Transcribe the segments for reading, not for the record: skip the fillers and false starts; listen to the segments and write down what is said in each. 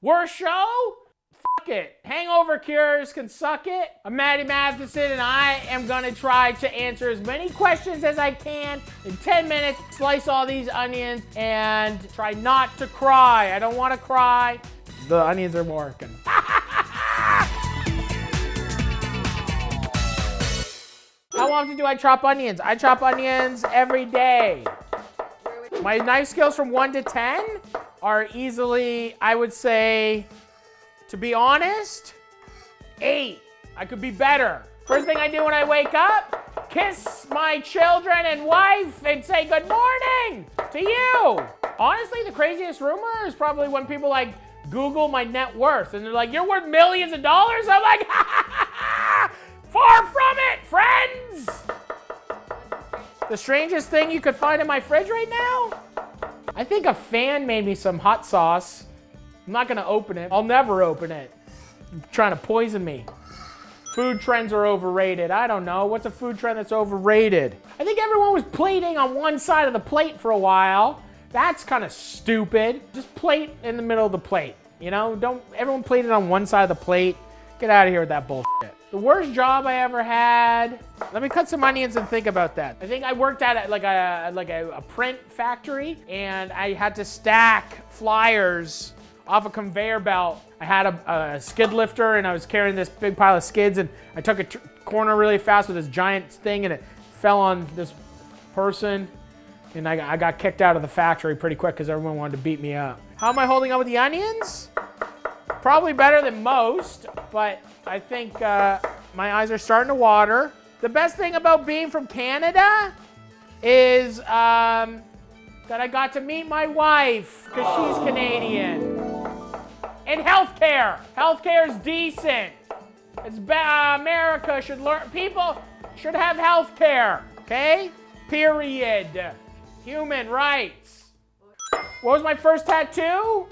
Worst show? Fuck it. Hangover cures can suck it. I'm Matty Matheson, and I am gonna try to answer as many questions as I can in 10 minutes. Slice all these onions and try not to cry. I don't want to cry. The onions are working. How often do I chop onions? I chop onions every day. My knife skills from 1 to 10 are easily, I would say, to be honest, 8. I could be better. First thing I do when I wake up, kiss my children and wife and say good morning to you. Honestly, the craziest rumor is probably when people like Google my net worth and they're like, you're worth millions of dollars? I'm like, ha ha ha ha! Far from it, friends! The strangest thing you could find in my fridge right now? I think a fan made me some hot sauce. I'm not gonna open it. I'll never open it. You're trying to poison me. Food trends are overrated. I don't know. What's a food trend that's overrated? I think everyone was plating on one side of the plate for a while. That's kind of stupid. Just plate in the middle of the plate. You know, don't everyone plate it on one side of the plate. Get out of here with that bullshit. The worst job I ever had. Let me cut some onions and think about that. I think I worked at like a print factory, and I had to stack flyers off a conveyor belt. I had a skid lifter, and I was carrying this big pile of skids, and I took a corner really fast with this giant thing, and it fell on this person, and I got kicked out of the factory pretty quick because everyone wanted to beat me up. How am I holding up with the onions? Probably better than most, but I think my eyes are starting to water. The best thing about being from Canada is that I got to meet my wife because she's Canadian. And healthcare. Healthcare is decent. It's America should learn. People should have healthcare. Okay? Period. Human rights. What was my first tattoo?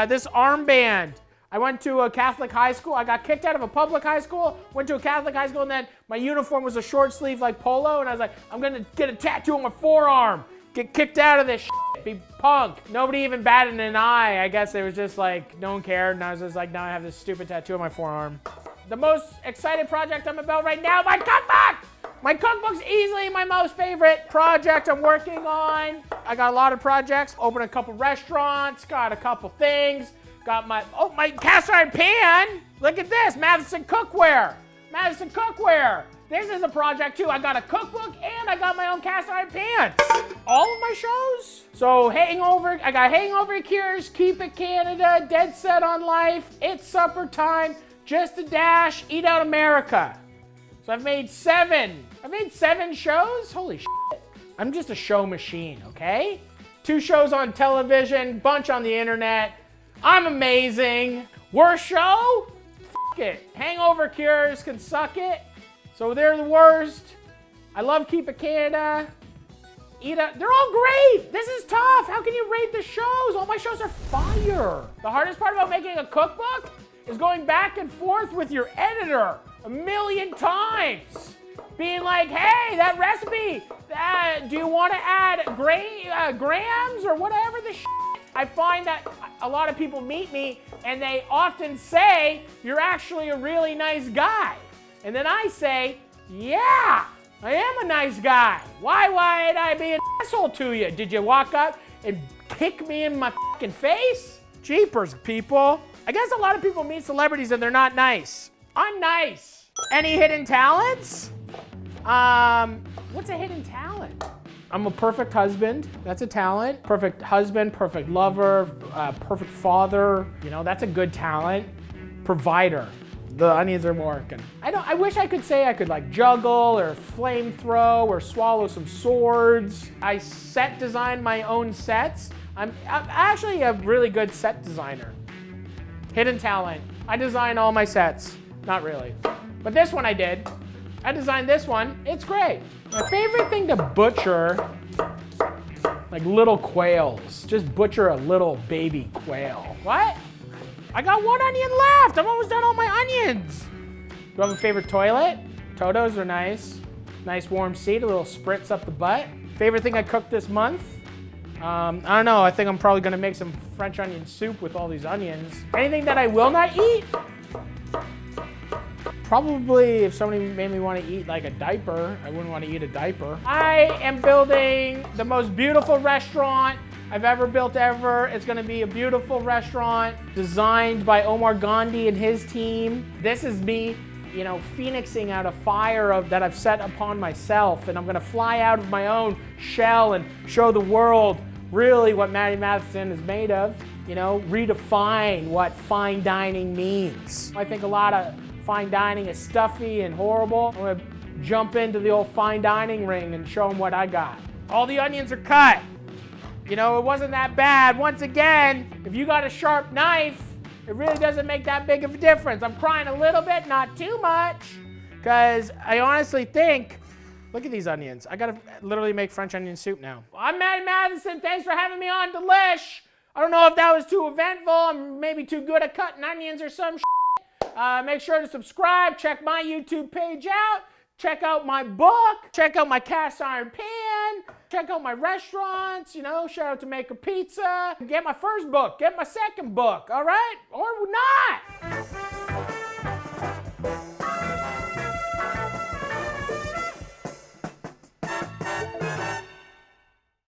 This armband. I went to a Catholic high school. I got kicked out of a public high school, went to a Catholic high school, and then my uniform was a short sleeve like polo, and I was like, I'm gonna get a tattoo on my forearm. Get kicked out of this shit. Be punk. Nobody even batted an eye. I guess it was just like, no one cared, and I was just like, now I have this stupid tattoo on my forearm. The most excited project I'm about right now, my cookbook! My cookbook's easily my most favorite project I'm working on. I got a lot of projects, opened a couple restaurants, got a couple things. Got my cast iron pan. Look at this, Matheson cookware. Matheson cookware. This is a project too. I got a cookbook and I got my own cast iron pans. All of my shows. So Hangover, I got Hangover Cures, Keep It Canada, Dead Set on Life, It's Supper Time, Just a Dash, Eat Out America. So I've made 7. I've made 7 shows? Holy shit. I'm just a show machine, okay? 2 shows on television, bunch on the internet. I'm amazing. Worst show? Fuck it. Hangover cures can suck it. So they're the worst. I love Keep It Canada. They're all great. This is tough. How can you rate the shows? All my shows are fire. The hardest part about making a cookbook is going back and forth with your editor 1,000,000 times. Being like, hey, that recipe, do you want to add grams or whatever the shit? I find that a lot of people meet me and they often say, you're actually a really nice guy. And then I say, yeah, I am a nice guy. Why would I be an asshole to you? Did you walk up and kick me in my fucking face? Jeepers, people. I guess a lot of people meet celebrities and they're not nice. I'm nice. Any hidden talents? What's a hidden talent? I'm a perfect husband. That's a talent. Perfect husband, perfect lover, perfect father. You know, that's a good talent. Provider. The onions are working. I wish I could say I could like juggle or flamethrow or swallow some swords. I set design my own sets. I'm actually a really good set designer. Hidden talent. I design all my sets. Not really. But this one I did. I designed this one. It's great. My favorite thing to butcher, like little quails. Just butcher a little baby quail. What? I got 1 onion left. I'm almost done all my onions. Do I have a favorite toilet? Totos are nice. Nice warm seat, a little spritz up the butt. Favorite thing I cooked this month? I don't know, I think I'm probably gonna make some French onion soup with all these onions. Anything that I will not eat? Probably if somebody made me want to eat like a diaper, I wouldn't want to eat a diaper. I am building the most beautiful restaurant I've ever built ever. It's gonna be a beautiful restaurant designed by Omar Gandhi and his team. This is me, you know, phoenixing out a fire that I've set upon myself, and I'm gonna fly out of my own shell and show the world really what Matty Matheson is made of, you know, redefine what fine dining means. I think a lot of fine dining is stuffy and horrible. I'm gonna jump into the old fine dining ring and show them what I got. All the onions are cut. You know, it wasn't that bad. Once again, if you got a sharp knife, it really doesn't make that big of a difference. I'm crying a little bit, not too much, because I honestly think, look at these onions. I gotta literally make French onion soup now. I'm Matty Matheson. Thanks for having me on Delish. I don't know if that was too eventful. I'm maybe too good at cutting onions or some shit. Make sure to subscribe. Check my YouTube page out. Check out my book. Check out my cast iron pan. Check out my restaurants. You know, shout out to Maker Pizza. Get my first book. Get my second book. All right? Or not.